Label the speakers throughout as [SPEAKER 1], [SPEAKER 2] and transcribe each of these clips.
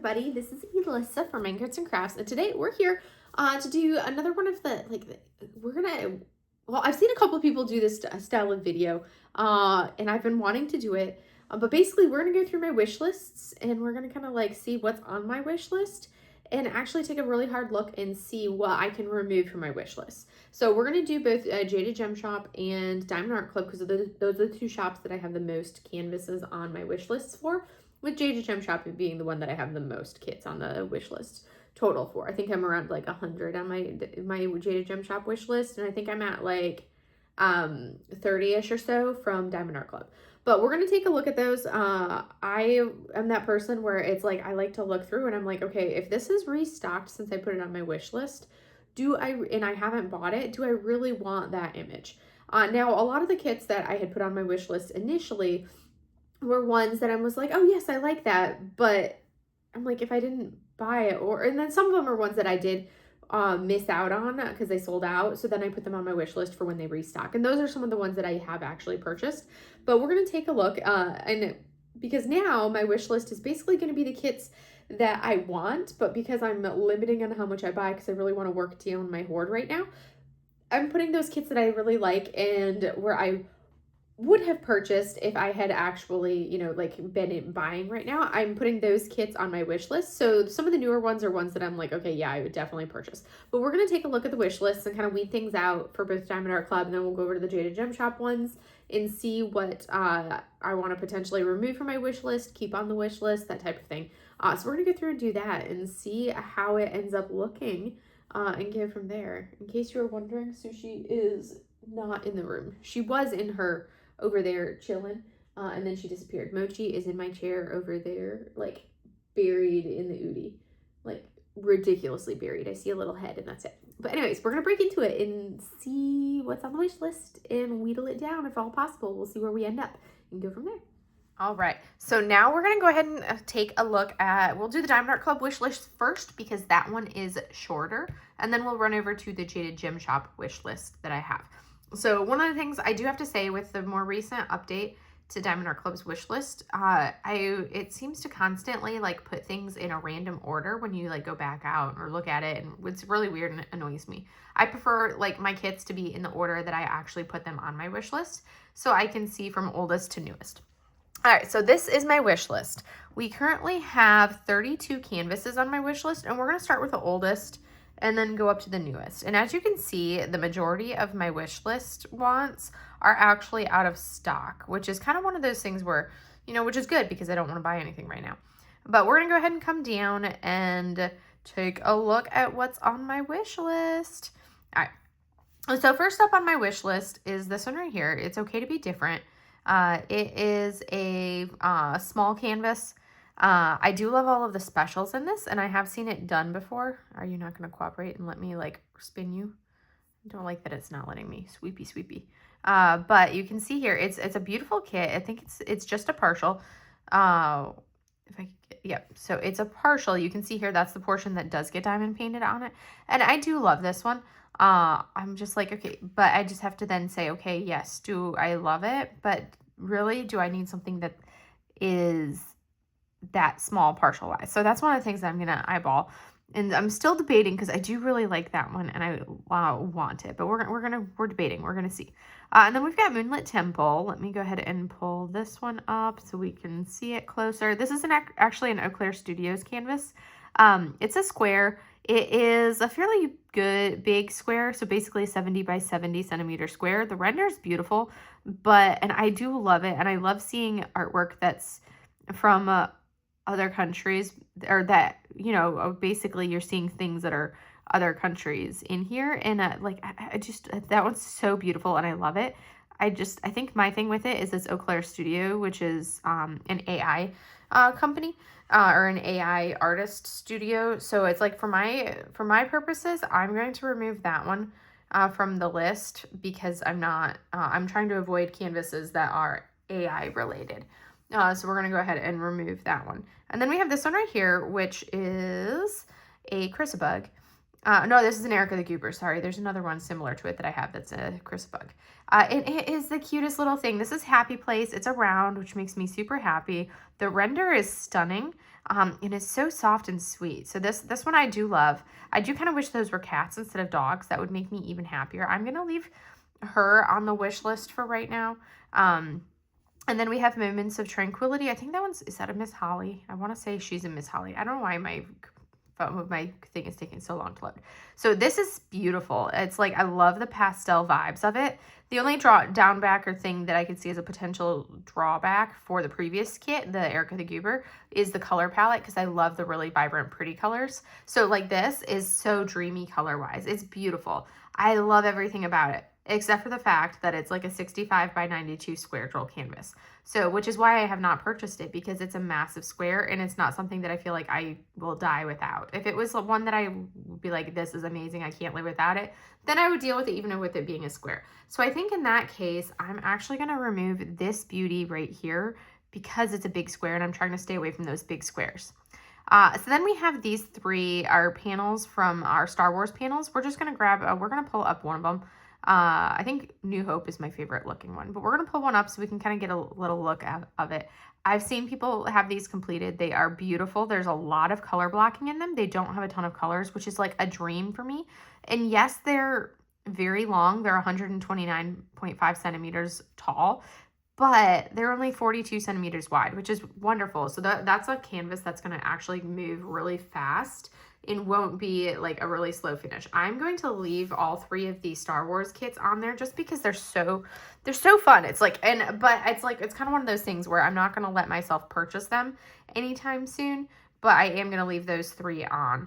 [SPEAKER 1] everybody, this is Elissa from Minecraft and Crafts, and today we're here to do another one of well, I've seen a couple of people do this style of video, and I've been wanting to do it, but basically we're going to go through my wish lists, and we're going to kind of like see what's on my wish list, and actually take a really hard look and see what I can remove from my wish list. So we're going to do both Jaded Gem Shop and Diamond Art Club, because those are the two shops that I have the most canvases on my wish lists for, with Jaded Gem Shop being the one that I have the most kits on the wish list total for. I think I'm around like 100 on my Jaded Gem Shop wish list, and I think I'm at like 30-ish or so from Diamond Art Club. But we're going to take a look at those. I am that person where it's like I like to look through and I'm like, okay, if this is restocked since I put it on my wish list, and I haven't bought it, do I really want that image? Now, a lot of the kits that I had put on my wish list initially were ones that I was like, oh yes, I like that, but I'm like, if I didn't buy it, and then some of them are ones that I did miss out on because they sold out, so then I put them on my wish list for when they restock, and those are some of the ones that I have actually purchased. But we're going to take a look, and because now my wish list is basically going to be the kits that I want, but because I'm limiting on how much I buy because I really want to work down my hoard right now, I'm putting those kits that I really like and where I would have purchased if I had actually, like been buying right now. I'm putting those kits on my wish list. So some of the newer ones are ones that I'm like, okay, yeah, I would definitely purchase. But we're going to take a look at the wish list and kind of weed things out for both Diamond Art Club, and then we'll go over to the Jaded Gem Shop ones and see what I want to potentially remove from my wish list, keep on the wish list, that type of thing. So we're going to go through and do that and see how it ends up looking and go from there. In case you were wondering, Sushi is not in the room. She was in her over there chilling, and then she disappeared. Mochi is in my chair over there, like buried in the Udi, like ridiculously buried. I see a little head and that's it. But anyways, we're gonna break into it and see what's on the wish list and wheedle it down if all possible. We'll see where we end up and go from there. All right, so now we're gonna go ahead and take a look at, we'll do the Diamond Art Club wish list first because that one is shorter, and then we'll run over to the Jaded Gem Shop wish list that I have. So one of the things I do have to say with the more recent update to Diamond Art Club's wish list, it seems to constantly like put things in a random order when you like go back out or look at it, and it's really weird and it annoys me. I prefer like my kits to be in the order that I actually put them on my wish list, so I can see from oldest to newest. All right, so this is my wish list. We currently have 32 canvases on my wish list, and we're going to start with the oldest and then go up to the newest. And as you can see, the majority of my wish list wants are actually out of stock, which is kind of one of those things where, which is good because I don't want to buy anything right now. But we're going to go ahead and come down and take a look at what's on my wish list. All right. So first up on my wish list is this one right here. It's okay to be different. It is a small canvas. I do love all of the specials in this, and I have seen it done before. Are you not going to cooperate and let me like spin you? I don't like that it's not letting me. Sweepy. But you can see here, it's a beautiful kit. I think it's just a partial. So it's a partial. You can see here, that's the portion that does get diamond painted on it. And I do love this one. I'm just like, okay, but I just have to then say, okay, yes, do I love it? But really, do I need something that is that small partial wise? So that's one of the things that I'm gonna eyeball, and I'm still debating because I do really like that one and I want it, but we're debating. We're gonna see. And then we've got Moonlit Temple. Let me go ahead and pull this one up so we can see it closer. This is actually an Eau Claire Studios canvas. It's a square. It is a fairly good big square, so basically a 70 by 70 centimeter square. The render is beautiful, and I do love it, and I love seeing artwork that's from other countries, or that, basically you're seeing things that are other countries in here, and I just, that one's so beautiful and I love it. I think my thing with it is this Eau Claire Studio, which is an AI company, or an AI artist studio. So it's like for my purposes, I'm going to remove that one from the list because I'm trying to avoid canvases that are AI related. So we're going to go ahead and remove that one. And then we have this one right here, which is a Chrysabug. No, this is an Erica the Goober. Sorry, there's another one similar to it that I have that's a Chrysabug. It is the cutest little thing. This is Happy Place. It's a round, which makes me super happy. The render is stunning. And it's so soft and sweet. So this one I do love. I do kind of wish those were cats instead of dogs. That would make me even happier. I'm going to leave her on the wish list for right now. And then we have Moments of Tranquility. I think that one's, is that a Miss Holly? I want to say she's a Miss Holly. I don't know why my thing is taking so long to load. So this is beautiful. It's like, I love the pastel vibes of it. The only downback thing that I could see as a potential drawback for the previous kit, the Erica the Goober, is the color palette, because I love the really vibrant, pretty colors. So like this is so dreamy color-wise. It's beautiful. I love everything about it, except for the fact that it's like a 65 by 92 square drill canvas. So, which is why I have not purchased it, because it's a massive square and it's not something that I feel like I will die without. If it was one that I would be like, this is amazing, I can't live without it, then I would deal with it even with it being a square. So I think in that case, I'm actually going to remove this beauty right here because it's a big square and I'm trying to stay away from those big squares. So then we have these three, our panels from our Star Wars panels. We're just going to grab, we're going to pull up one of them. I think New Hope is my favorite looking one, but we're going to pull one up so we can kind of get a little look of it. I've seen people have these completed. They are beautiful. There's a lot of color blocking in them. They don't have a ton of colors, which is like a dream for me. And yes, they're very long. They're 129.5 centimeters tall, but they're only 42 centimeters wide, which is wonderful. So that's a canvas that's going to actually move really fast and won't be like a really slow finish. I'm going to leave all three of these Star Wars kits on there just because they're so fun. It's like, but it's like, it's kind of one of those things where I'm not going to let myself purchase them anytime soon, but I am going to leave those three on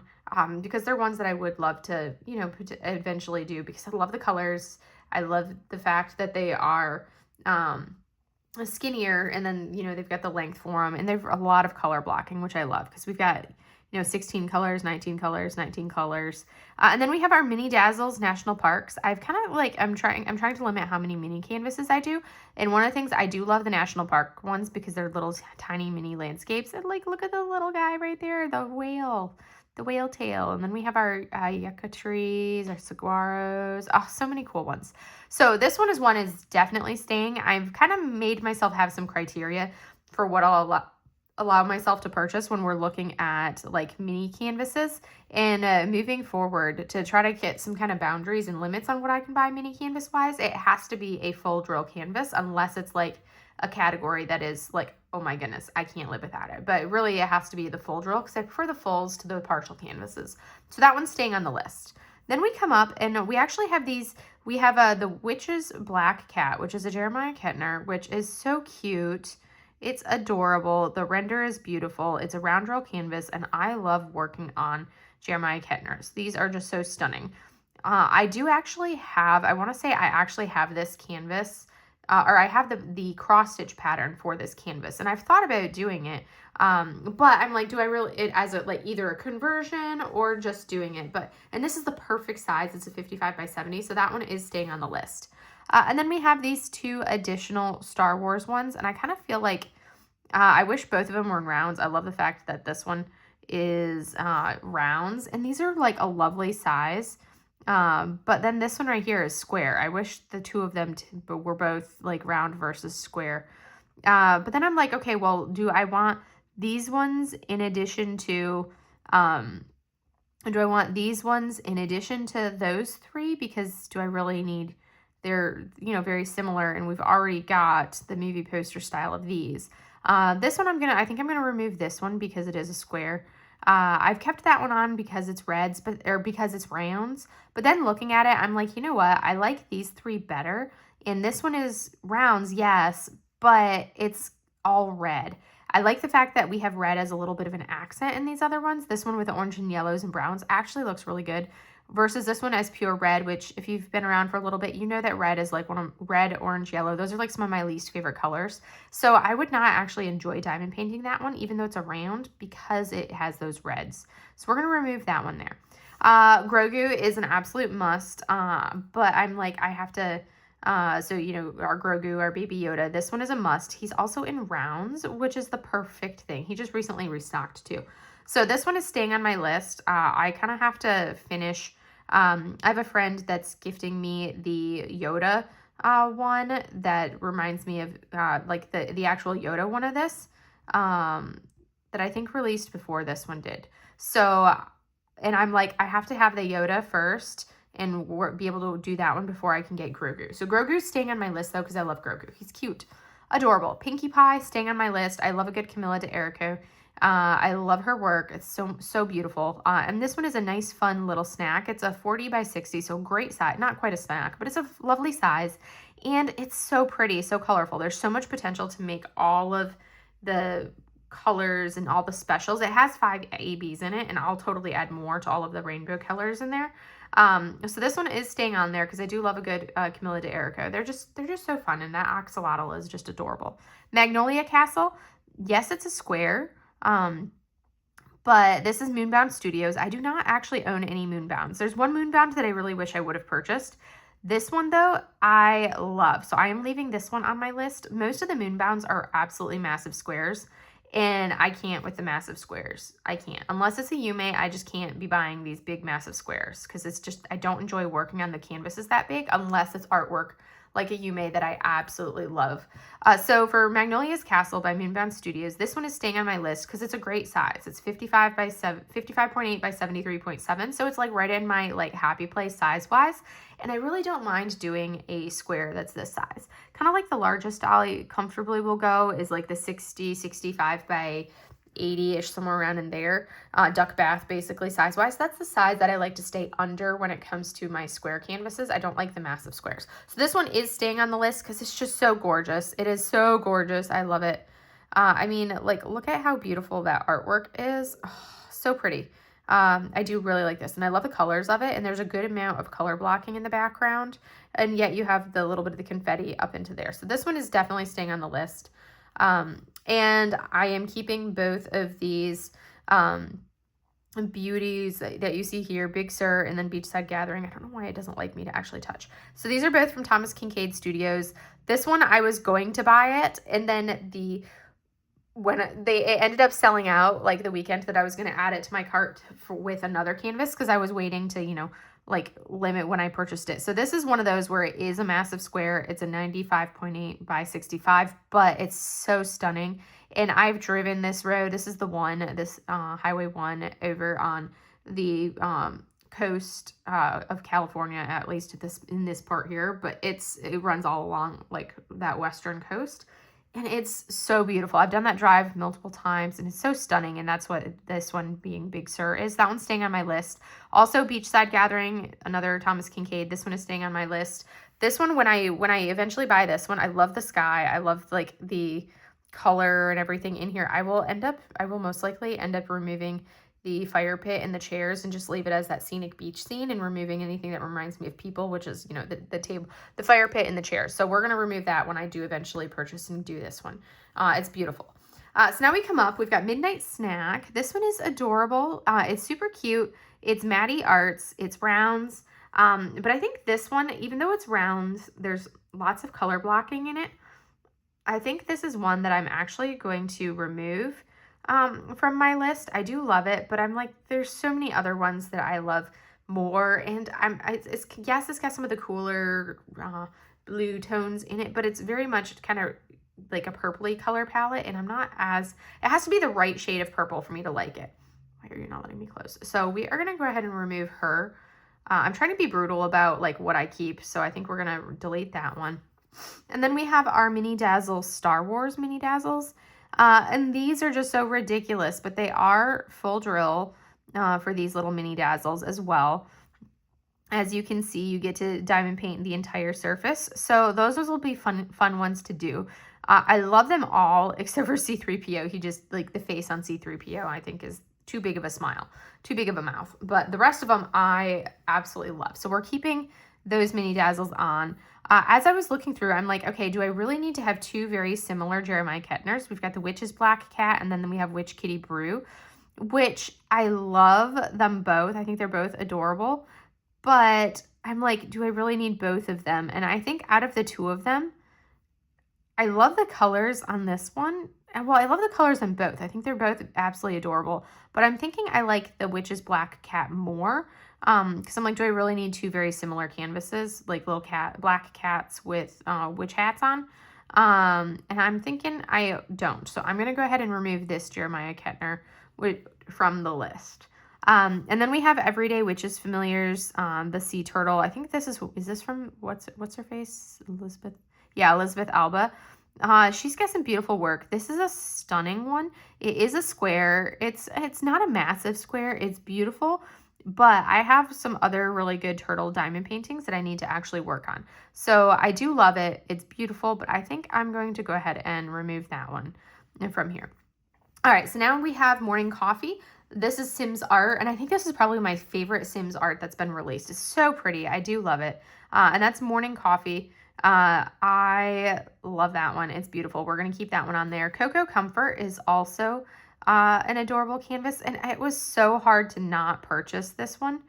[SPEAKER 1] because they're ones that I would love to, you know, eventually do, because I love the colors. I love the fact that they are skinnier, and then, you know, they've got the length for them, and they've a lot of color blocking, which I love, because we've got, you know, 16 colors, 19 colors, 19 colors. And then we have our Mini Dazzles National Parks. I've kind of like, I'm trying to limit how many mini canvases I do. And one of the things, I do love the National Park ones because they're little tiny mini landscapes. And like, look at the little guy right there, the whale tail. And then we have our yucca trees, our saguaros. Oh, so many cool ones. So this one is definitely staying. I've kind of made myself have some criteria for what I'll allow myself to purchase when we're looking at like mini canvases, and moving forward to try to get some kind of boundaries and limits on what I can buy mini canvas wise. It has to be a full drill canvas, unless it's like a category that is like, oh my goodness, I can't live without it. But really it has to be the full drill, because I prefer the fulls to the partial canvases. So that one's staying on the list. Then we come up and we actually have these, we have the Witch's Black Cat, which is a Jeremiah Kettner, which is so cute. It's adorable. The render is beautiful. It's a round drill canvas, and I love working on Jeremiah Kettners. These are just so stunning. I do actually have, I want to say I actually have this canvas, or I have the cross stitch pattern for this canvas, and I've thought about doing it, but I'm like, do I really, it as a, like either a conversion or just doing it, and this is the perfect size. It's a 55 by 70, so that one is staying on the list. And then we have these two additional Star Wars ones, and I kind of feel like I wish both of them were in rounds. I love the fact that this one is rounds, and these are like a lovely size. But then this one right here is square. I wish the two of them were both like round versus square. But then I'm like, okay, well, do I want these ones in addition to, do I want these ones in addition to those three? Because do I really need, they're, you know, very similar, and we've already got the movie poster style of these. This one I think I'm gonna remove this one because it is a square. I've kept that one on because it's reds, or because it's rounds. But then looking at it, I'm like, you know what? I like these three better. And this one is rounds, yes, but it's all red. I like the fact that we have red as a little bit of an accent in these other ones. This one with the orange and yellows and browns actually looks really good, versus this one as pure red, which if you've been around for a little bit, you know that red is like red, orange, yellow. Those are like some of my least favorite colors. So I would not actually enjoy diamond painting that one, even though it's a round, because it has those reds. So we're going to remove that one there. Grogu is an absolute must, but I'm like, I have to, so, you know, our Grogu, our baby Yoda, this one is a must. He's also in rounds, which is the perfect thing. He just recently restocked too. So this one is staying on my list. I kind of have to finish. I have a friend that's gifting me the Yoda one that reminds me of like the actual Yoda one of this. that I think released before this one did. So, and I'm like, I have to have the Yoda first and be able to do that one before I can get Grogu. So Grogu's staying on my list though, because I love Grogu. He's cute. Adorable. Pinkie Pie staying on my list. I love a good Camilla d'Erico. I love her work. It's so beautiful. And this one is a nice, fun little snack. It's a 40 by 60, so great size. Not quite a snack, but it's a lovely size. And it's so pretty, so colorful. There's so much potential to make all of the colors and all the specials. It has 5 ABs in it, and I'll totally add more to all of the rainbow colors in there. So this one is staying on there because I do love a good Camilla d'Erico. They're just so fun, and that axolotl is just adorable. Magnolia Castle, yes, it's a square. But this is Moonbound Studios. I do not actually own any Moonbounds. There's one Moonbound that I really wish I would have purchased. This one, though, I love. So I am leaving this one on my list. Most of the Moonbounds are absolutely massive squares, and I can't with the massive squares. I can't. Unless it's a Yume, I just can't be buying these big, massive squares because it's just, I don't enjoy working on the canvases that big unless it's artwork like a Yume that I absolutely love. So for Magnolia's Castle by Moonbound Studios, this one is staying on my list because it's a great size. It's 55.8 by 73.7. So it's like right in my like happy place size-wise. And I really don't mind doing a square that's this size. Kind of like the largest I comfortably will go is like the 65 by 80-ish, somewhere around in there. Duck bath, basically, size-wise. That's the size that I like to stay under when it comes to my square canvases. I don't like the massive squares. So this one is staying on the list because it's just so gorgeous. It is so gorgeous. I love it. I mean, like, look at how beautiful that artwork is. Oh, so pretty. I do really like this, and I love the colors of it, and there's a good amount of color blocking in the background, and yet you have the little bit of the confetti up into there. So this one is definitely staying on the list. And I am keeping both of these beauties that you see here, Big Sur and then Beachside Gathering. I don't know why it doesn't like me to actually touch. So these are both from Thomas Kincaid Studios. This one I was going to buy it, and then it ended up selling out like the weekend that I was going to add it to my cart with another canvas because I was waiting to, you know, like limit when I purchased it. So this is one of those where it is a massive square. It's a 95.8 by 65, but it's so stunning. And I've driven this road. This is the one, this Highway 1 over on the coast of California, at least in this part here. But it runs all along like that western coast. And it's so beautiful. I've done that drive multiple times, and it's so stunning, and that's what this one being Big Sur is. That one's staying on my list. Also, Beachside Gathering, another Thomas Kincaid. This one is staying on my list. This one, when I eventually buy this one, I love the sky. I love, like, the color and everything in here. I will most likely end up removing the fire pit and the chairs and just leave it as that scenic beach scene, and removing anything that reminds me of people, which is, you know, the table, the fire pit and the chairs. So we're going to remove that when I do eventually purchase and do this one. It's beautiful. So now we come up, we've got Midnight Snack. This one is adorable. It's super cute. It's Maddie Arts. It's rounds. But I think this one, even though it's rounds, there's lots of color blocking in it. I think this is one that I'm actually going to remove from my list. I do love it, but I'm like, there's so many other ones that I love more, and yes, it's got some of the cooler blue tones in it, but it's very much kind of like a purpley color palette, and it has to be the right shade of purple for me to like it. Why are you not letting me close? So we are going to go ahead and remove her. I'm trying to be brutal about like what I keep, so I think we're going to delete that one. And then we have our Mini Dazzles, Star Wars Mini Dazzles. And these are just so ridiculous, but they are full drill for these little Mini Dazzles as well. As you can see, you get to diamond paint the entire surface. So those will be fun ones to do. I love them all except for C-3PO. He just, like, the face on C-3PO, I think is too big of a smile, too big of a mouth. But the rest of them I absolutely love. So we're keeping those Mini Dazzles on. As I was looking through, I'm like, okay, do I really need to have two very similar Jeremiah Kettners? We've got the Witch's Black Cat, and then we have Witch Kitty Brew, which I love them both. I think they're both adorable, but I'm like, do I really need both of them? And I think out of the two of them, I love the colors on this one. And well, I love the colors on both. I think they're both absolutely adorable, but I'm thinking I like the Witch's Black Cat more. Because I'm like, do I really need two very similar canvases, like little black cats with witch hats on? And I'm thinking I don't. So I'm going to go ahead and remove this Jeremiah Kettner from the list. And then we have Everyday Witches Familiars, the Sea Turtle. I think is this from, what's her face? Elizabeth. Yeah, Elizabeth Alba. She's got some beautiful work. This is a stunning one. It is a square. It's not a massive square. It's beautiful. But I have some other really good turtle diamond paintings that I need to actually work on. So I do love it. It's beautiful, but I think I'm going to go ahead and remove that one from here. All right, so now we have Morning Coffee. This is Sims art, and I think this is probably my favorite Sims art that's been released. It's so pretty. I do love it. And that's Morning Coffee. I love that one. It's beautiful. We're going to keep that one on there. Cocoa Comfort is also an adorable canvas, and it was so hard to not purchase this one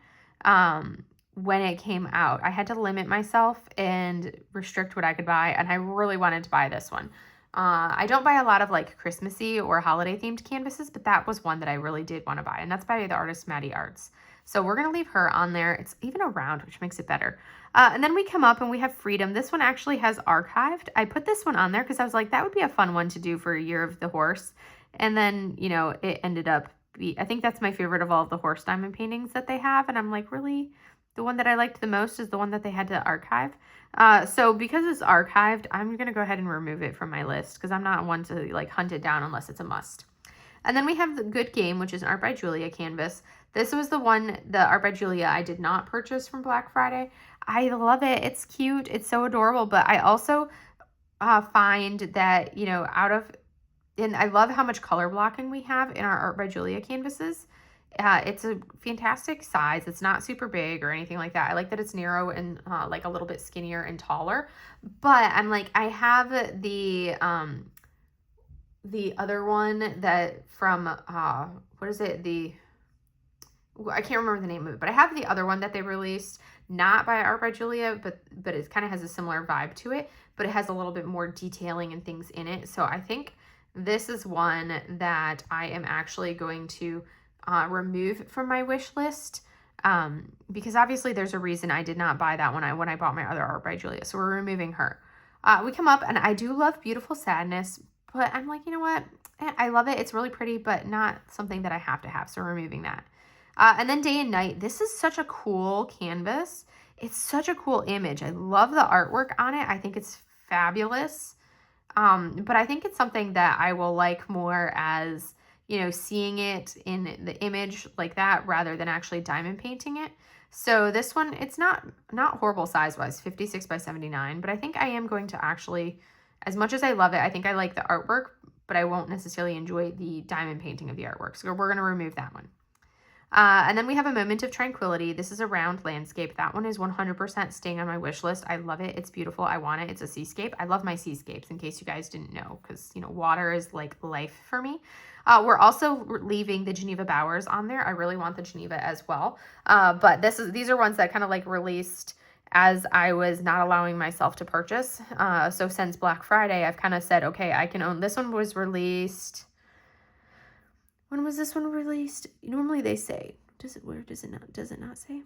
[SPEAKER 1] when it came out. I had to limit myself and restrict what I could buy, and I really wanted to buy this one. I don't buy a lot of like Christmassy or holiday themed canvases, but that was one that I really did want to buy, and that's by the artist Maddie Arts. So we're going to leave her on there. It's even a round, which makes it better. And then we come up and we have Freedom. This one actually has archived. I put this one on there because I was like, that would be a fun one to do for a year of the horse. And then, you know, it ended up, I think that's my favorite of all of the horse diamond paintings that they have. And I'm like, really? The one that I liked the most is the one that they had to archive. So because it's archived, I'm going to go ahead and remove it from my list because I'm not one to like hunt it down unless it's a must. And then we have the Good Game, which is an Art by Julia canvas. This was the one, the Art by Julia, I did not purchase from Black Friday. I love it. It's cute. It's so adorable. But I also find that, you know, and I love how much color blocking we have in our Art by Julia canvases. It's a fantastic size. It's not super big or anything like that. I like that it's narrow and like a little bit skinnier and taller. But I'm like, I have the other one that from, what is it? I can't remember the name of it, but I have the other one that they released, not by Art by Julia, but it kind of has a similar vibe to it, but it has a little bit more detailing and things in it. So I think this is one that I am actually going to remove from my wish list, because obviously there's a reason I did not buy that one when I bought my other Art by Julia. So we're removing her. We come up, and I do love Beautiful Sadness, but I'm like, you know what? I love it. It's really pretty, but not something that I have to have. So we're removing that. And then Day and Night. This is such a cool canvas. It's such a cool image. I love the artwork on it. I think it's fabulous. But I think it's something that I will like more as, you know, seeing it in the image like that rather than actually diamond painting it. So this one, it's not horrible size-wise, 56 by 79, but I think I am going to actually, as much as I love it, I think I like the artwork, but I won't necessarily enjoy the diamond painting of the artwork. So we're going to remove that one. And then we have A Moment of Tranquility. This is a round landscape. That one is 100% staying on my wish list. I love it. It's beautiful. I want it. It's a seascape. I love my seascapes, in case you guys didn't know, because, you know, water is like life for me. We're also leaving the Geneva Bowers on there. I really want the Geneva as well. But these are ones that kind of like released as I was not allowing myself to purchase. So since Black Friday, I've kind of said, okay, I can own. This one was released. When was this one released? Normally they say, does it not say?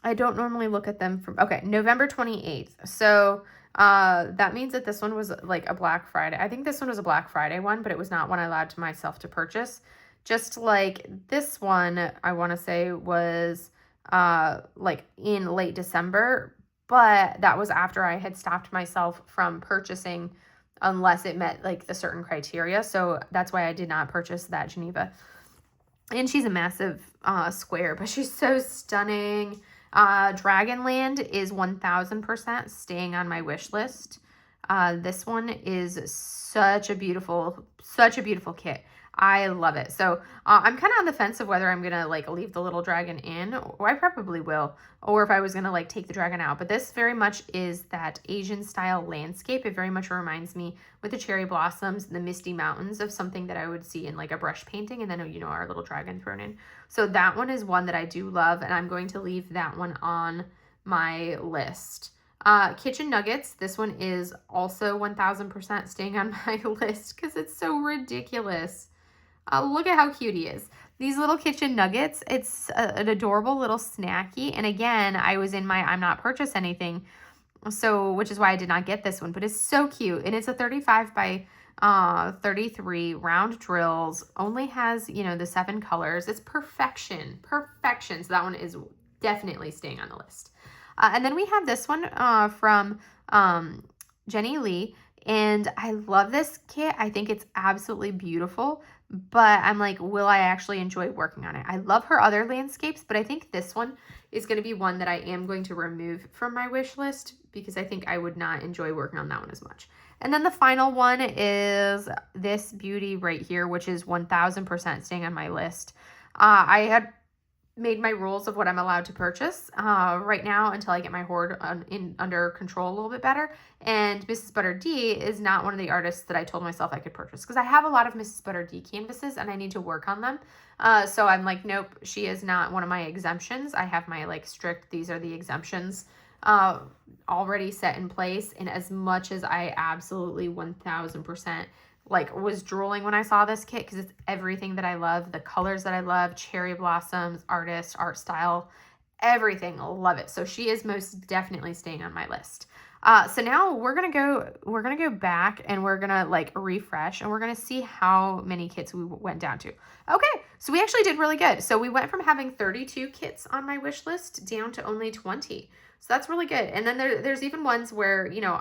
[SPEAKER 1] I don't normally look at them from, okay, November 28th. So that means that this one was like a Black Friday. I think this one was a Black Friday one, but it was not one I allowed to myself to purchase. Just like this one, I want to say was like in late December, but that was after I had stopped myself from purchasing unless it met like the certain criteria. So that's why I did not purchase that Geneva. And she's a massive square, but she's so stunning. Dragonland is 1000% staying on my wish list. This one is such a beautiful kit. I love it. So I'm kind of on the fence of whether I'm going to like leave the little dragon in, or I probably will, or if I was going to like take the dragon out. But this very much is that Asian style landscape. It very much reminds me with the cherry blossoms and the misty mountains of something that I would see in like a brush painting, and then, you know, our little dragon thrown in. So that one is one that I do love, and I'm going to leave that one on my list. Kitchen Nuggets. This one is also 1000% staying on my list because it's so ridiculous. Look at how cute he is. These little kitchen nuggets, it's an adorable little snacky. And again, I was in my I'm not purchase anything So, which is why I did not get this one, but it's so cute. And it's a 35 by 33 round drills, only has, you know, the 7 colors. It's perfection, perfection. So that one is definitely staying on the list. And then we have this one from Jenny Lee, and I love this kit. I think it's absolutely beautiful, but I'm like, will I actually enjoy working on it? I love her other landscapes, but I think this one is going to be one that I am going to remove from my wish list because I think I would not enjoy working on that one as much. And then the final one is this beauty right here, which is 1000% staying on my list. I had made my rules of what I'm allowed to purchase right now until I get my hoard under control a little bit better. And Mrs. Butter D is not one of the artists that I told myself I could purchase because I have a lot of Mrs. Butter D canvases and I need to work on them. So I'm like, nope, she is not one of my exemptions. I have my like strict, these are the exemptions already set in place. And as much as I absolutely 1000% like was drooling when I saw this kit because it's everything that I love, the colors that I love, cherry blossoms, artist, art style, everything. Love it. So she is most definitely staying on my list. So now we're gonna go back and we're gonna like refresh and we're gonna see how many kits we went down to. Okay, so we actually did really good. So we went from having 32 kits on my wish list down to only 20. So that's really good. And then there's even ones where, you know,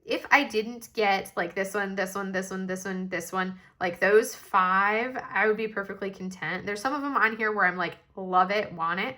[SPEAKER 1] if I didn't get like this one, like those 5, I would be perfectly content. There's some of them on here where I'm like, love it, want it.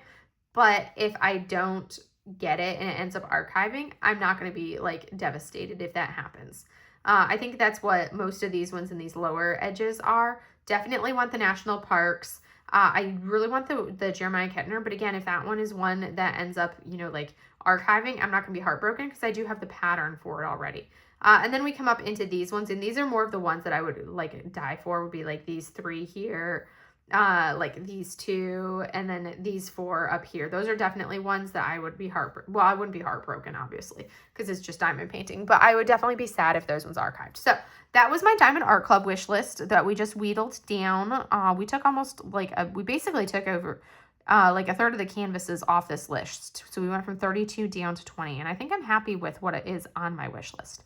[SPEAKER 1] But if I don't get it and it ends up archiving, I'm not going to be like devastated if that happens. I think that's what most of these ones in these lower edges are. Definitely want the national parks. I really want the Jeremiah Kettner, but again, if that one is one that ends up, you know, like archiving, I'm not going to be heartbroken because I do have the pattern for it already. And then we come up into these ones, and these are more of the ones that I would like die for, would be like these 3 here, like these 2, and then these 4 up here. Those are definitely ones that I would be I wouldn't be heartbroken, obviously, because it's just diamond painting, but I would definitely be sad if those ones archived. So that was my Diamond Art Club wish list that we just wheedled down. We took almost like we basically took over like a third of the canvases off this list. So we went from 32 down to 20, and I think I'm happy with what it is on my wish list.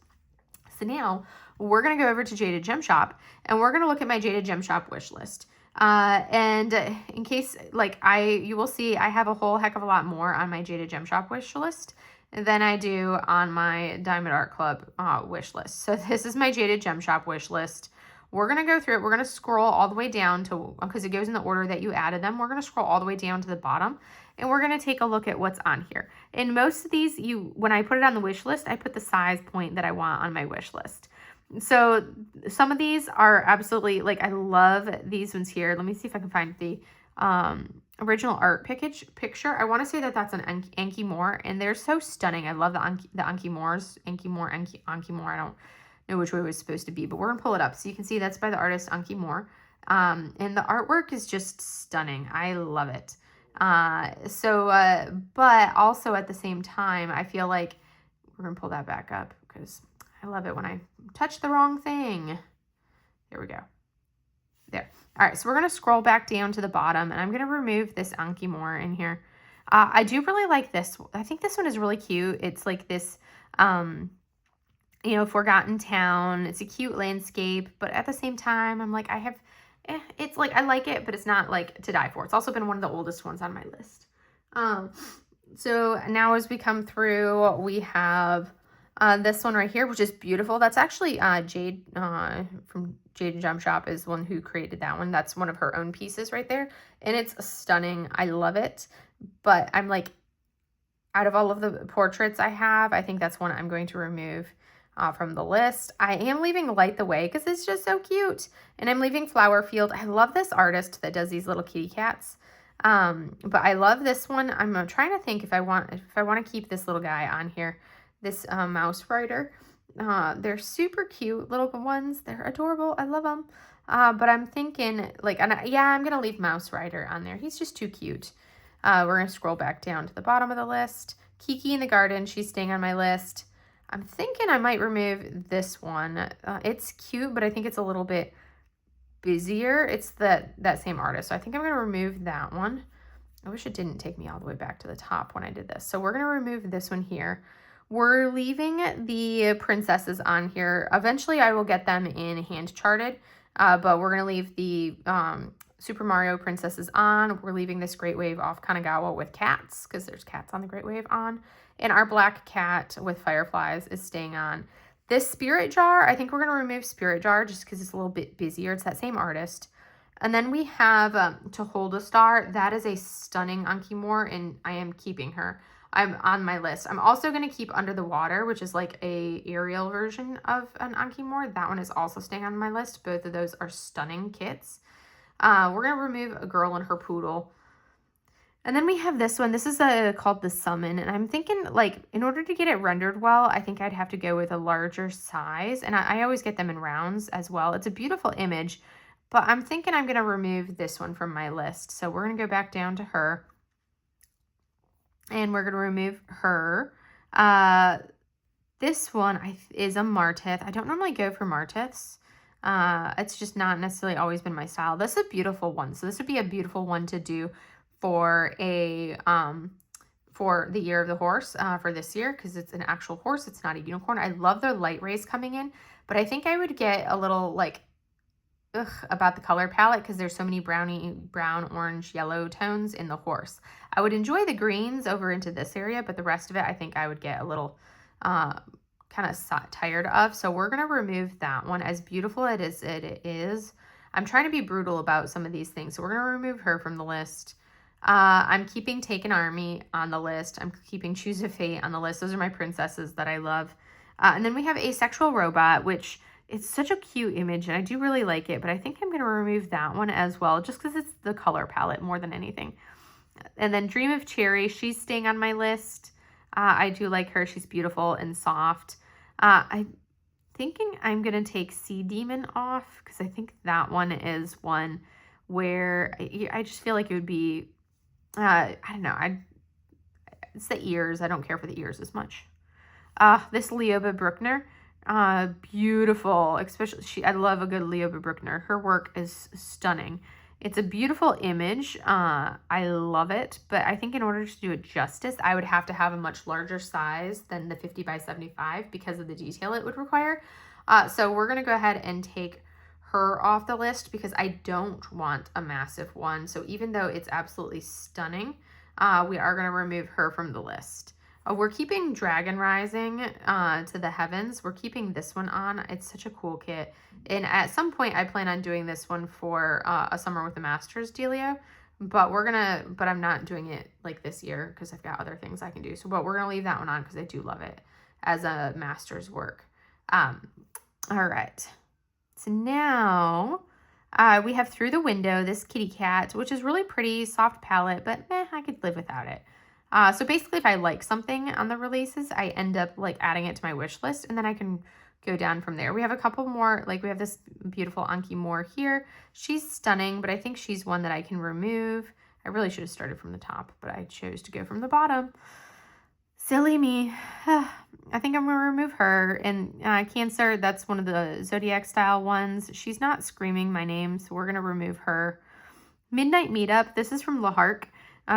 [SPEAKER 1] So now we're going to go over to Jaded Gem Shop and we're going to look at my Jaded Gem Shop wish list. And in case like you will see, I have a whole heck of a lot more on my Jaded Gem Shop wish list than I do on my Diamond Art Club wish list. So this is my Jaded Gem Shop wish list. We're going to go through it. We're going to scroll all the way down to, because it goes in the order that you added them. We're going to scroll all the way down to the bottom and we're going to take a look at what's on here. And most of these, when I put it on the wish list, I put the size point that I want on my wish list. So some of these are absolutely, like, I love these ones here. Let me see if I can find the original art picture. I want to say that that's an Anki Moore, and they're so stunning. I love the Anki Moores. Anki Moore. I don't know which way it was supposed to be, but we're gonna pull it up so you can see that's by the artist Anki Moore. And the artwork is just stunning. I love it. But also at the same time, I feel like we're gonna pull that back up because I love it when I touch the wrong thing. There we go. There. All right, so we're gonna scroll back down to the bottom, and I'm gonna remove this Anki Moore in here. I do really like this. I think this one is really cute. It's like this, you know, forgotten town. It's a cute landscape, but at the same time, I'm like, it's like, I like it, but it's not like to die for. It's also been one of the oldest ones on my list. So now as we come through, we have this one right here, which is beautiful. That's actually Jade from Jaded Gem Shop is one who created that one. That's one of her own pieces right there. And it's stunning. I love it. But I'm like, out of all of the portraits I have, I think that's one I'm going to remove from the list. I am leaving Light the Way because it's just so cute. And I'm leaving Flower Field. I love this artist that does these little kitty cats. But I love this one. I'm trying to think if I want to keep this little guy on here. This mouse rider. They're super cute little ones. They're adorable. I love them. But I'm thinking like, yeah, I'm going to leave Mouse Rider on there. He's just too cute. We're going to scroll back down to the bottom of the list. Kiki in the Garden. She's staying on my list. I'm thinking I might remove this one. It's cute, but I think it's a little bit busier. It's that same artist. So I think I'm going to remove that one. I wish it didn't take me all the way back to the top when I did this. So we're going to remove this one here. We're leaving the princesses on here. Eventually I will get them in hand charted, but we're going to leave the Super Mario princesses on. We're leaving this Great Wave off Kanagawa with cats, because there's cats on the Great Wave on. And our black cat with fireflies is staying on. This Spirit Jar, I think we're going to remove Spirit Jar just because it's a little bit busier. It's that same artist. And then we have To Hold a Star. That is a stunning Ankh-Morpork, and I am keeping her. I'm on my list. I'm also going to keep Under the Water, which is like a aerial version of an Ankh-Morpork. That one is also staying on my list. Both of those are stunning kits. We're going to remove A Girl and Her Poodle. And then we have this one. This is called The Summon. And I'm thinking, like, in order to get it rendered well, I think I'd have to go with a larger size. And I always get them in rounds as well. It's a beautiful image. But I'm thinking I'm going to remove this one from my list. So we're going to go back down to her. And we're going to remove her. This one is a Martith. I don't normally go for Martiths. It's just not necessarily always been my style. This is a beautiful one. So this would be a beautiful one to do for a for the Year of the Horse for this year, because it's an actual horse. It's not a unicorn. I love the light rays coming in, but I think I would get a little like about the color palette, because there's so many brown, orange, yellow tones in the horse. I would enjoy the greens over into this area, but the rest of it I think I would get a little kind of tired of. So we're going to remove that one. As beautiful as it is, I'm trying to be brutal about some of these things. So we're going to remove her from the list. I'm keeping Taken Army on the list. I'm keeping Choose a Fate on the list. Those are my princesses that I love. And then we have Asexual Robot, which it's such a cute image, and I do really like it, but I think I'm going to remove that one as well, just because it's the color palette more than anything. And then Dream of Cherry, she's staying on my list. I do like her. She's beautiful and soft. I'm thinking I'm going to take Sea Demon off, because I think that one is one where I just feel like it would be, I don't know, it's the ears. I don't care for the ears as much. This Leoba Bruckner, beautiful, especially I love a good Leoba Bruckner. Her work is stunning. It's a beautiful image. I love it, but I think in order to do it justice, I would have to have a much larger size than the 50 by 75 because of the detail it would require. So we're going to go ahead and take her off the list, because I don't want a massive one. So even though it's absolutely stunning, we are going to remove her from the list. We're keeping Dragon Rising to the Heavens. We're keeping this one on. It's such a cool kit. And at some point, I plan on doing this one for a Summer with the Masters dealio. But I'm not doing it like this year, because I've got other things I can do. But we're going to leave that one on, because I do love it as a Masters work. All right. So now we have Through the Window, this kitty cat, which is really pretty, soft palette, but I could live without it. So basically, if I like something on the releases, I end up like adding it to my wish list, and then I can go down from there. We have a couple more, like we have this beautiful Ankh-Morpork here. She's stunning, but I think she's one that I can remove. I really should have started from the top, but I chose to go from the bottom. Silly me. I think I'm going to remove her. And Cancer, that's one of the Zodiac style ones. She's not screaming my name, so we're going to remove her. Midnight Meetup, this is from Lahark,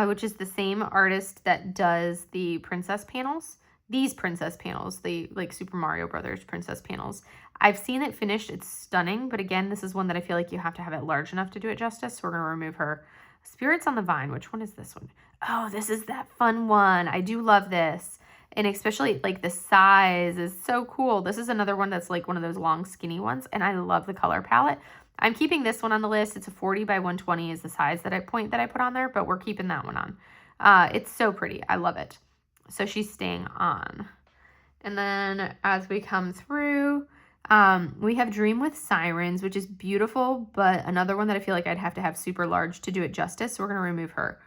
[SPEAKER 1] which is the same artist that does the princess panels. These princess panels, the like Super Mario Brothers princess panels. I've seen it finished. It's stunning. But again, this is one that I feel like you have to have it large enough to do it justice. So we're going to remove her. Spirits on the Vine. Which one is this one? Oh, this is that fun one. I do love this. And especially like the size is so cool. This is another one that's like one of those long skinny ones. And I love the color palette. I'm keeping this one on the list. It's a 40 by 120 is the size that I put on there. But we're keeping that one on. It's so pretty. I love it. So she's staying on. And then as we come through, we have Dream with Sirens, which is beautiful, but another one that I feel like I'd have to have super large to do it justice. So we're going to remove her.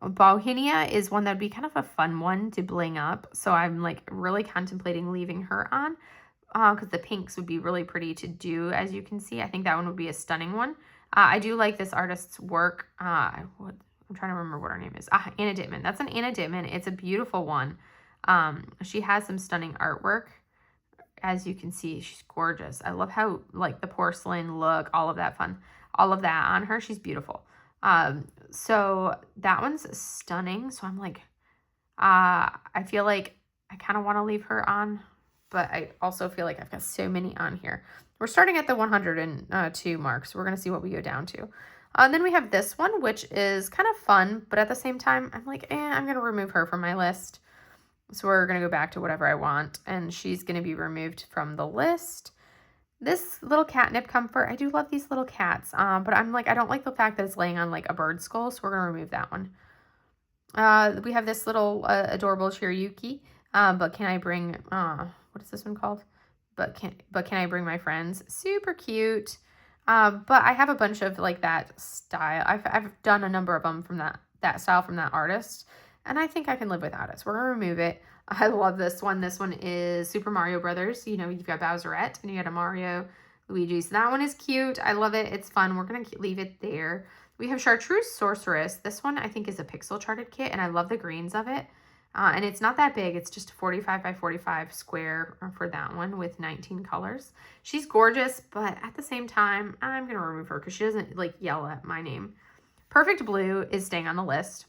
[SPEAKER 1] Bohinia is one that would be kind of a fun one to bling up. So I'm like really contemplating leaving her on because the pinks would be really pretty to do, as you can see. I think that one would be a stunning one. I do like this artist's work. I'm trying to remember what her name is. Anna Dittman. That's an Anna Dittman. It's a beautiful one. She has some stunning artwork. As you can see, she's gorgeous. I love how like the porcelain look, all of that on her. She's beautiful. So that one's stunning. So I'm like, I feel like I kind of want to leave her on, but I also feel like I've got so many on here. We're starting at the 102 mark, so we're going to see what we go down to. And then we have this one, which is kind of fun, but at the same time, I'm like, I'm going to remove her from my list. So we're going to go back to whatever I want, and she's going to be removed from the list. This little catnip comfort, I do love these little cats, but I'm like, I don't like the fact that it's laying on like a bird skull, so we're going to remove that one. We have this little adorable Shiryuki, but can I bring, what is this one called? But can I bring my friends? Super cute. But I have a bunch of like that style. I've done a number of them from that style from that artist, and I think I can live without it. So we're gonna remove it. I love this one. This one is Super Mario Brothers. You know, you've got Bowserette and you got a Mario, Luigi. So that one is cute. I love it. It's fun. We're gonna leave it there. We have Chartreuse Sorceress. This one I think is a pixel charted kit, and I love the greens of it. And it's not that big. It's just a 45 by 45 square for that one with 19 colors. She's gorgeous, but at the same time, I'm going to remove her because she doesn't like yell at my name. Perfect Blue is staying on the list.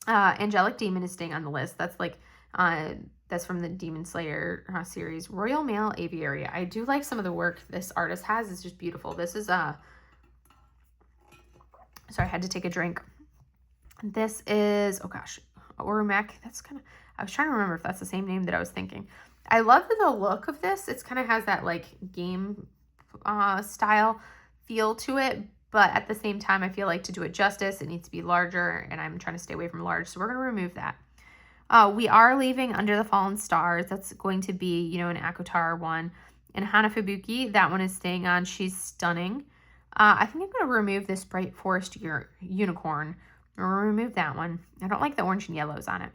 [SPEAKER 1] Angelic Demon is staying on the list. That's like, that's from the Demon Slayer series. Royal Male Aviary. I do like some of the work this artist has. It's just beautiful. This is, sorry, I had to take a drink. This is, oh gosh, Urumek. That's kind of, I was trying to remember if that's the same name that I was thinking. I love the look of this. It's kind of has that like game style feel to it, but at the same time, I feel like to do it justice, it needs to be larger, and I'm trying to stay away from large, so we're going to remove that. We are leaving Under the Fallen Stars. That's going to be, you know, an Akotar one. And Hanafubuki, that one is staying on. She's stunning. I think I'm going to remove this Bright Forest Unicorn. We'll remove that one. I don't like the orange and yellows on it.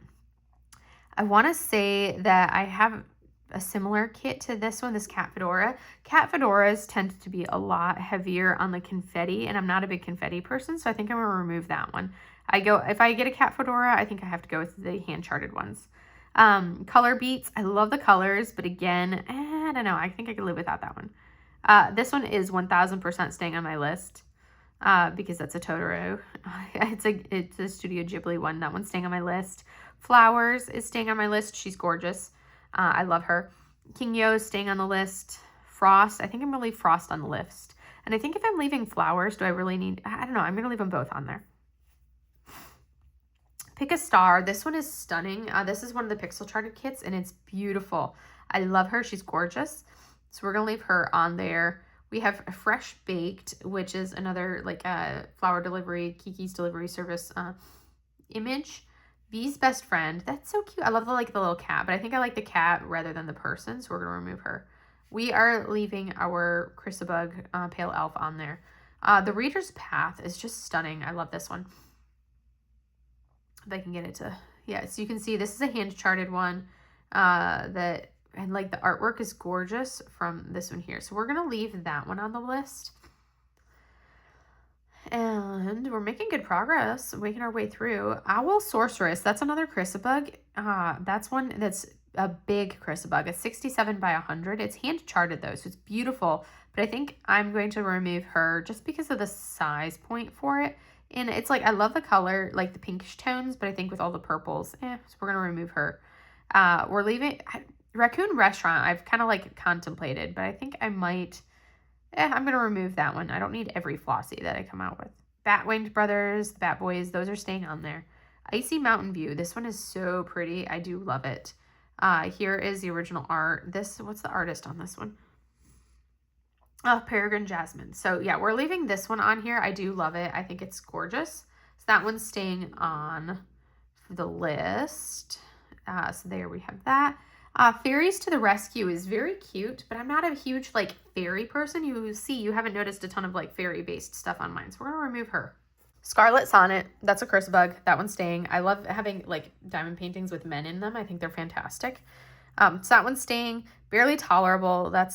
[SPEAKER 1] I want to say that I have a similar kit to this one, this Cat Fedora. Cat Fedoras tend to be a lot heavier on the confetti, and I'm not a big confetti person, so I think I'm going to remove that one. If I get a Cat Fedora, I think I have to go with the hand-charted ones. Color Beats, I love the colors, but again, I don't know. I think I could live without that one. This one is 1000% staying on my list. Because that's a Totoro. It's a Studio Ghibli one. That one's staying on my list. Flowers is staying on my list. She's gorgeous. I love her. King Yo is staying on the list. Frost. I think I'm going to leave Frost on the list. And I think if I'm leaving Flowers, do I really need... I don't know. I'm going to leave them both on there. Pick a Star. This one is stunning. This is one of the pixel charted kits, and it's beautiful. I love her. She's gorgeous. So we're going to leave her on there. We have Fresh Baked, which is another like flower delivery, Kiki's delivery service image. Bee's Best Friend. That's so cute. I love the little cat, but I think I like the cat rather than the person, so we're going to remove her. We are leaving our Chrysabug Pale Elf on there. The Reader's Path is just stunning. I love this one. If I can get it to... Yeah, so you can see this is a hand-charted one and like the artwork is gorgeous from this one here. So we're going to leave that one on the list. And we're making good progress, making our way through. Owl Sorceress, that's another Chrysabug. That's one that's a big Chrysabug. It's 67 by 100. It's hand charted though, so it's beautiful. But I think I'm going to remove her just because of the size point for it. And it's like, I love the color, like the pinkish tones, but I think with all the purples, so we're going to remove her. We're leaving... Raccoon Restaurant, I've kind of like contemplated, but I think I might, I'm going to remove that one. I don't need every Flossie that I come out with. Batwinged Brothers, the Bat Boys, those are staying on there. Icy Mountain View, this one is so pretty. I do love it. Here is the original art. What's the artist on this one? Oh, Peregrine Jasmine. So yeah, we're leaving this one on here. I do love it. I think it's gorgeous. So that one's staying on the list. So there we have that. Fairies to the Rescue is very cute, but I'm not a huge like fairy person. You see, you haven't noticed a ton of like fairy based stuff on mine, so we're gonna remove her. Scarlet Sonnet, that's a Chrysabug. That one's staying. I love having like diamond paintings with men in them. I think they're fantastic. So that one's staying. Barely Tolerable. That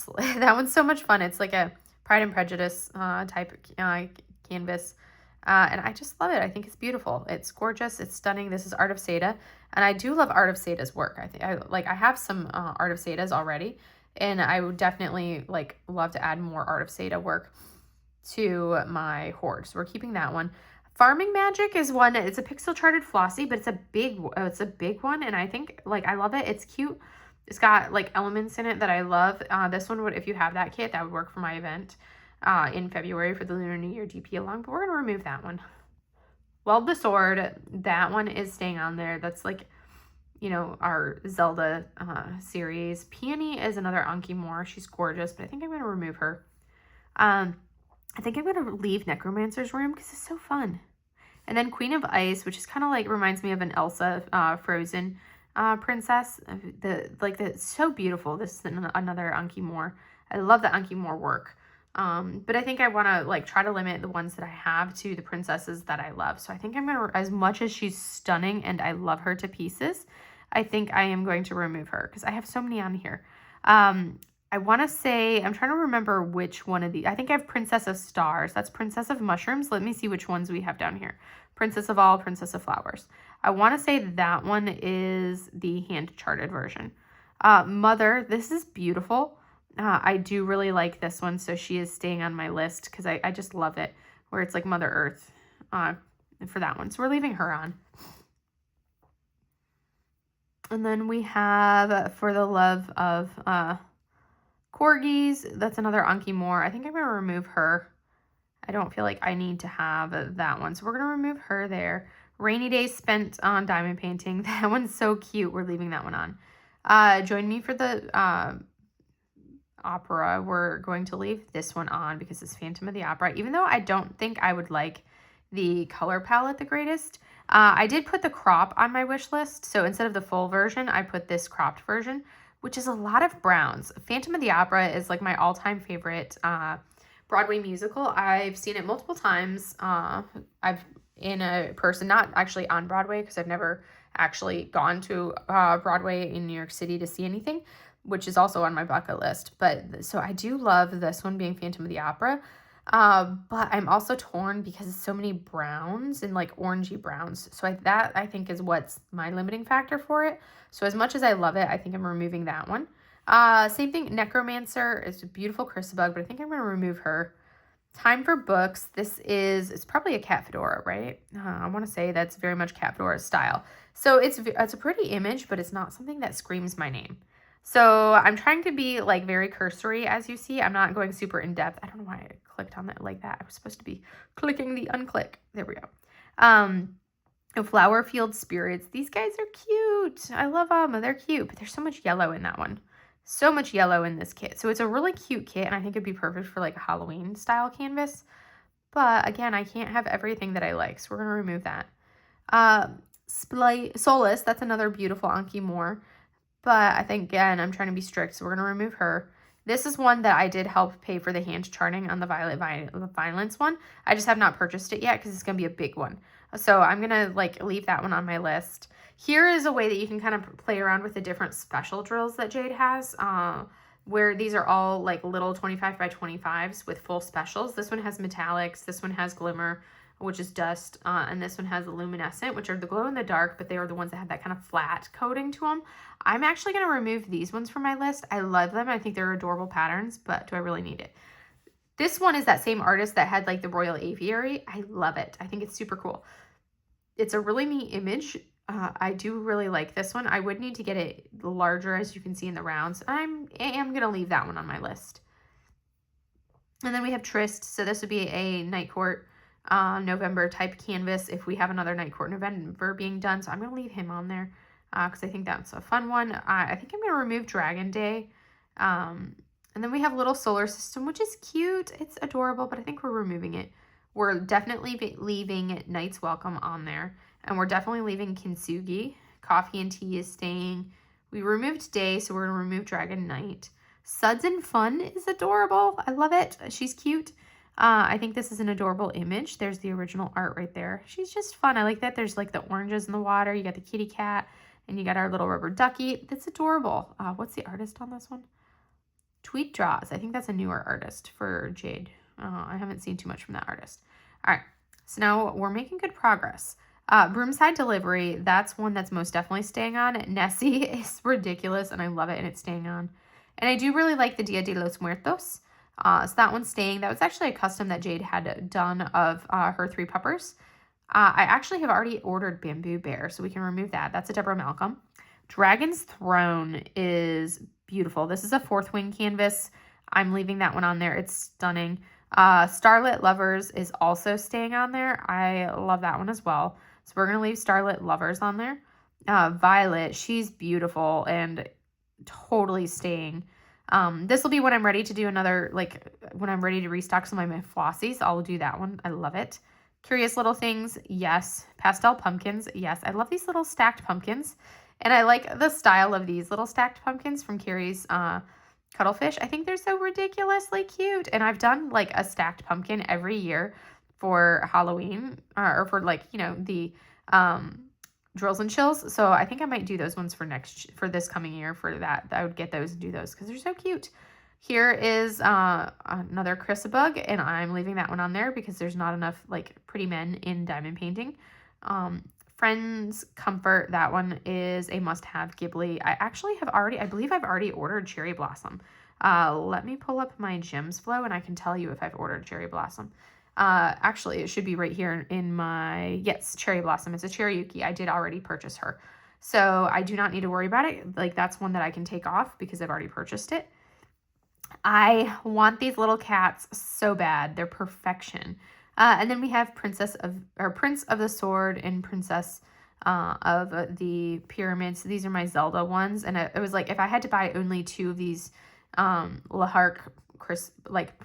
[SPEAKER 1] one's so much fun. It's like a Pride and Prejudice type canvas. And I just love it. I think it's beautiful. It's gorgeous. It's stunning. This is Art of Seda. And I do love Art of Seda's work. I have some Art of Seda's already. And I would definitely love to add more Art of Seda work to my hoard. So we're keeping that one. Farming Magic is one, it's a pixel charted flossy, but it's a big one, and I think, like, I love it. It's cute. It's got, like, elements in it that I love. This one would, if you have that kit, that would work for my event in February for the Lunar New Year DP along, but we're going to remove that one. Weld the Sword, that one is staying on there. That's, like, you know, our Zelda series. Peony is another Anki Moore. She's gorgeous, but I think I'm going to remove her. I think I'm going to leave Necromancer's Room because it's so fun. And then Queen of Ice, which is kind of like, reminds me of an Elsa Frozen princess. It's so beautiful. This is another Anki Moore. I love the Anki Moore work. But I think I want to, like, try to limit the ones that I have to the princesses that I love. So I think I'm going to, as much as she's stunning and I love her to pieces, I think I am going to remove her because I have so many on here. I want to say, I'm trying to remember which one of these. I think I have Princess of Stars. That's Princess of Mushrooms. Let me see which ones we have down here. Princess of All, Princess of Flowers. I want to say that one is the hand-charted version. Mother, this is beautiful. I do really like this one, so she is staying on my list because I just love it, where it's like Mother Earth for that one. So we're leaving her on. And then we have For the Love of Corgis. That's another Anki Moore. I think I'm going to remove her. I don't feel like I need to have that one. So we're going to remove her there. Rainy Days Spent on Diamond Painting. That one's so cute. We're leaving that one on. Join Me for the Opera. We're going to leave this one on because it's Phantom of the Opera. Even though I don't think I would like the color palette the greatest. I did put the crop on my wish list. So instead of the full version, I put this cropped version, which is a lot of browns. Phantom of the Opera is like my all-time favorite Broadway musical. I've seen it multiple times. I've in a person, not actually on Broadway because I've never actually gone to Broadway in New York City to see anything, which is also on my bucket list. But so I do love this one being Phantom of the Opera. But I'm also torn because it's so many browns and like orangey browns. So that I think is what's my limiting factor for it. So as much as I love it, I think I'm removing that one. Same thing, Necromancer is a beautiful Chrysabug, but I think I'm going to remove her. Time for Books. It's probably a cat fedora, right? I want to say that's very much cat fedora style. So it's a pretty image, but it's not something that screams my name. So I'm trying to be like very cursory, as you see. I'm not going super in depth. I don't know why I clicked on that like that. I was supposed to be clicking the unclick. There we go. Flower Field Spirits. These guys are cute. I love them. They're cute, but there's so much yellow in that one. So much yellow in this kit. So it's a really cute kit, and I think it'd be perfect for like a Halloween style canvas. But again, I can't have everything that I like, so we're going to remove that. Solace, that's another beautiful Anki Moore. But I think, again, I'm trying to be strict, so we're going to remove her. This is one that I did help pay for the hand charting on the Violet Violence one. I just have not purchased it yet because it's going to be a big one. So I'm going to like leave that one on my list. Here is a way that you can kind of play around with the different special drills that Jade has, where these are all like little 25 by 25s with full specials. This one has metallics. This one has glimmer, which is dust, and this one has luminescent, which are the glow in the dark, but they are the ones that have that kind of flat coating to them. I'm actually going to remove these ones from my list. I love them. I think they're adorable patterns, but do I really need it? This one is that same artist that had like the Royal Aviary. I love it. I think it's super cool. It's a really neat image. I do really like this one. I would need to get it larger, as you can see in the rounds. I am going to leave that one on my list. And then we have Tryst. So this would be a Night Court November type canvas if we have another Night Court November being done. So I'm going to leave him on there because I think that's a fun one. I think I'm going to remove Dragon Day. And then we have Little Solar System, which is cute. It's adorable, but I think we're removing it. We're definitely leaving Night's Welcome on there. And we're definitely leaving Kintsugi. Coffee and Tea is staying. We removed Day, so we're going to remove Dragon Knight. Suds and Fun is adorable. I love it. She's cute. I think this is an adorable image. There's the original art right there. She's just fun. I like that there's like the oranges in the water. You got the kitty cat, and you got our little rubber ducky. That's adorable. What's the artist on this one? Tweet Draws. I think that's a newer artist for Jade. I haven't seen too much from that artist. All right. So now we're making good progress. Broomside Delivery, that's one that's most definitely staying on. Nessie is ridiculous, and I love it, and it's staying on. And I do really like the Dia de los Muertos. So that one's staying. That was actually a custom that Jade had done of her 3 puppers. I actually have already ordered Bamboo Bear, so we can remove that. That's a Deborah Malcolm. Dragon's Throne is beautiful. This is a Fourth Wing canvas. I'm leaving that one on there. It's stunning. Starlit Lovers is also staying on there. I love that one as well. So we're going to leave Starlit Lovers on there. Violet, she's beautiful and totally staying. This will be when I'm ready to do another, like when I'm ready to restock some of my flossies. I'll do that one. I love it. Curious Little Things, yes. Pastel Pumpkins, yes. I love these little stacked pumpkins. And I like the style of these little stacked pumpkins from Carrie's Cuttlefish. I think they're so ridiculously cute. And I've done like a stacked pumpkin every year for Halloween or for like, you know, the Drills and Chills. So I think I might do those ones for this coming year for that. I would get those and do those because they're so cute. Here is another Chrysabug, and I'm leaving that one on there because there's not enough like pretty men in diamond painting. Friends Comfort, that one is a must-have Ghibli. I believe I've already ordered Cherry Blossom. Let me pull up my Gems Flow and I can tell you if I've ordered Cherry Blossom. Actually, it should be right here in my, yes, Cherry Blossom. It's a Cherryuki. I did already purchase her. So I do not need to worry about it. Like that's one that I can take off because I've already purchased it. I want these little cats so bad. They're perfection. And then we have Prince of the Sword and Princess of the Pyramids. These are my Zelda ones. And it was like, if I had to buy only 2 of these Lahark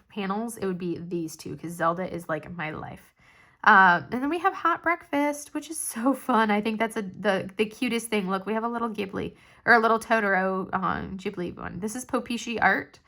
[SPEAKER 1] panels, it would be these 2 because Zelda is like my life. And then we have Hot Breakfast, which is so fun. I think that's the cutest thing. Look, we have a little Ghibli or a little Totoro Ghibli one. This is Popishi art.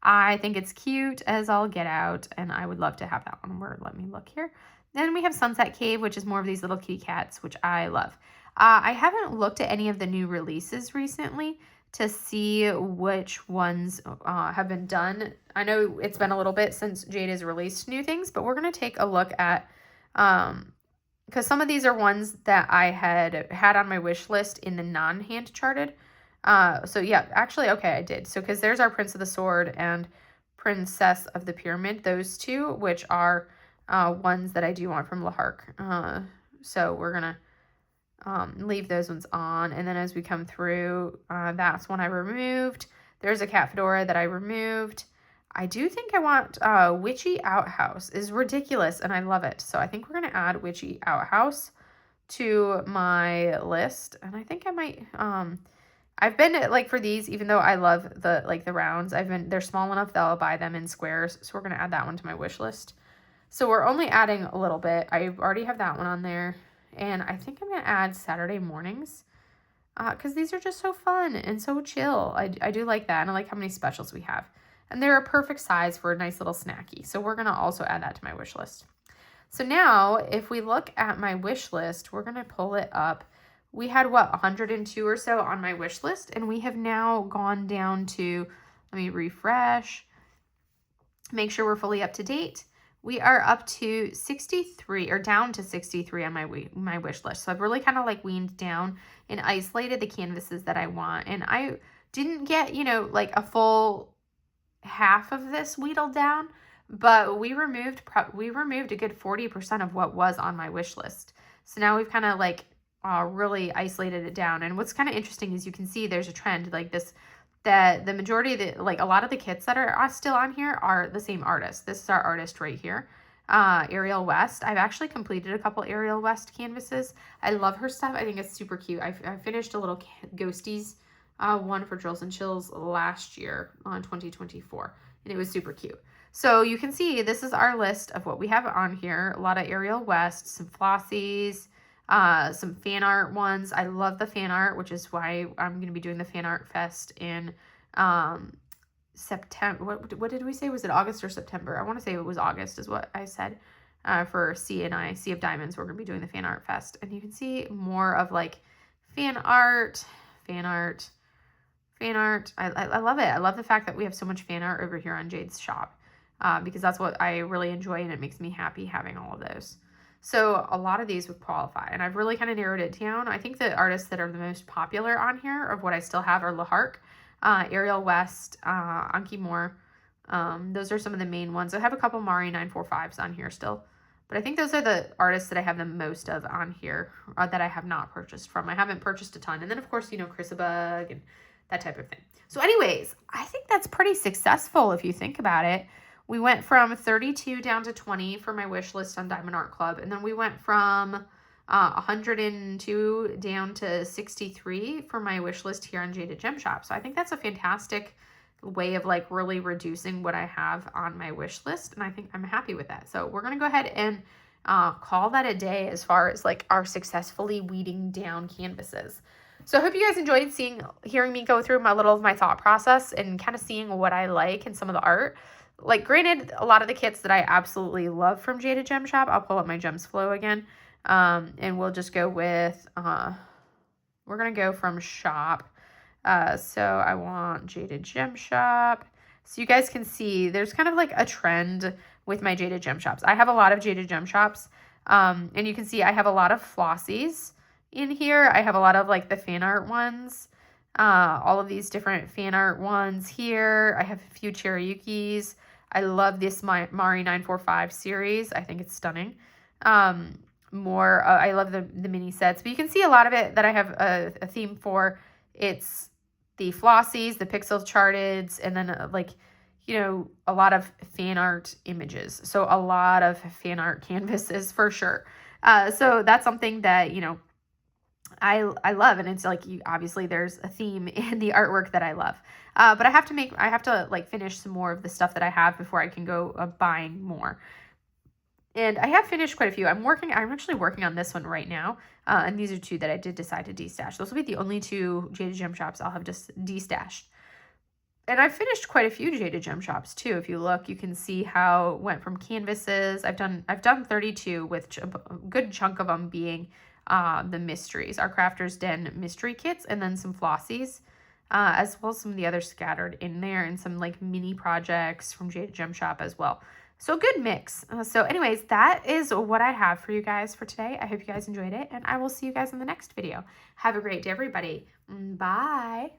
[SPEAKER 1] I think it's cute as all get out, and I would love to have that one. Let me look here. Then we have Sunset Cave, which is more of these little kitty cats, which I love. I haven't looked at any of the new releases recently to see which ones have been done. I know it's been a little bit since Jade has released new things, but we're going to take a look at, because some of these are ones that I had on my wish list in the non-hand charted. So yeah, actually, okay, I did. So, because there's our Prince of the Sword and Princess of the Pyramid, those 2, which are ones that I do want from Lahark. So we're gonna leave those ones on, and then as we come through, that's one I removed. There's a Cat Fedora that I removed. I do think I want Witchy Outhouse is ridiculous, and I love it. So I think we're gonna add Witchy Outhouse to my list, and I think I might I've been like for these, even though I love the rounds, they're small enough that I'll buy them in squares. So we're going to add that one to my wish list. So we're only adding a little bit. I already have that one on there. And I think I'm going to add Saturday mornings because these are just so fun and so chill. I do like that. And I like how many specials we have. And they're a perfect size for a nice little snacky. So we're going to also add that to my wish list. So now if we look at my wish list, we're going to pull it up. We had, 102 or so on my wish list, and we have now gone down to, let me refresh, make sure we're fully up to date. We are up to 63, or down to 63 on my wish list. So I've really kind of like weaned down and isolated the canvases that I want. And I didn't get, like a full half of this wheedled down, but we removed a good 40% of what was on my wish list. So now we've kind of like really isolated it down. And what's kind of interesting is you can see there's a trend like this, that the majority of the, like a lot of the kits that are still on here are the same artist. This is our artist right here, Ariel West. I've actually completed a couple Ariel West canvases. I love her stuff. I think it's super cute. I finished a little Ghosties one for Drills and Chills last year on 2024, and it was super cute. So you can see this is our list of what we have on here. A lot of Ariel West, some flossies, some fan art ones. I love the fan art, which is why I'm going to be doing the fan art fest in September. What did we say? Was it August or September? I want to say it was August is what I said. For Sea of Diamonds, we're going to be doing the fan art fest. And you can see more of like fan art. I love it. I love the fact that we have so much fan art over here on Jade's shop, because that's what I really enjoy, and it makes me happy having all of those. So a lot of these would qualify, and I've really kind of narrowed it down. I think the artists that are the most popular on here of what I still have are Lahark, Ariel West, Anki Moore. Those are some of the main ones. I have a couple Mari 945s on here still, But I think those are the artists that I have the most of on here that I have not purchased from. I haven't purchased a ton. And then, of course, you know, Chrisabug and that type of thing. So anyways, I think that's pretty successful if you think about it. We went from 32 down to 20 for my wish list on Diamond Art Club. And then we went from 102 down to 63 for my wish list here on Jaded Gem Shop. So I think that's a fantastic way of like really reducing what I have on my wish list. And I think I'm happy with that. So we're going to go ahead and call that a day as far as like our successfully weeding down canvases. So I hope you guys enjoyed hearing me go through my thought process and kind of seeing what I like in some of the art. Like, granted, a lot of the kits that I absolutely love from Jaded Gem Shop, I'll pull up my Gems Flow again. And we'll just go with, we're going to go from shop. So I want Jaded Gem Shop. So you guys can see there's kind of like a trend with my Jaded Gem Shops. I have a lot of Jaded Gem Shops. And you can see I have a lot of flossies in here. I have a lot of like the fan art ones. All of these different fan art ones here. I have a few Cherryukis. I love this Mari 945 series. I think it's stunning. I love the mini sets, but you can see a lot of it that I have a theme for. It's the flossies, the pixel charteds, and then like, you know, a lot of fan art images. So a lot of fan art canvases for sure. So that's something that, you know, I love, and it's like, obviously there's a theme in the artwork that I love. But I have to like finish some more of the stuff that I have before I can go buying more. And I have finished quite a few. I'm actually working on this one right now. And these are two that I did decide to destash. Those will be the only two Jaded Gem Shops I'll have just destashed. And I've finished quite a few Jaded Gem Shops too. If you look, you can see how it went from canvases. I've done 32 with a good chunk of them being the mysteries, our Crafter's Den mystery kits, and then some flossies, as well as some of the others scattered in there, and some like mini projects from Jaded Gem Shop as well. So good mix. So anyways, that is what I have for you guys for today. I hope you guys enjoyed it, and I will see you guys in the next video. Have a great day, everybody. Bye.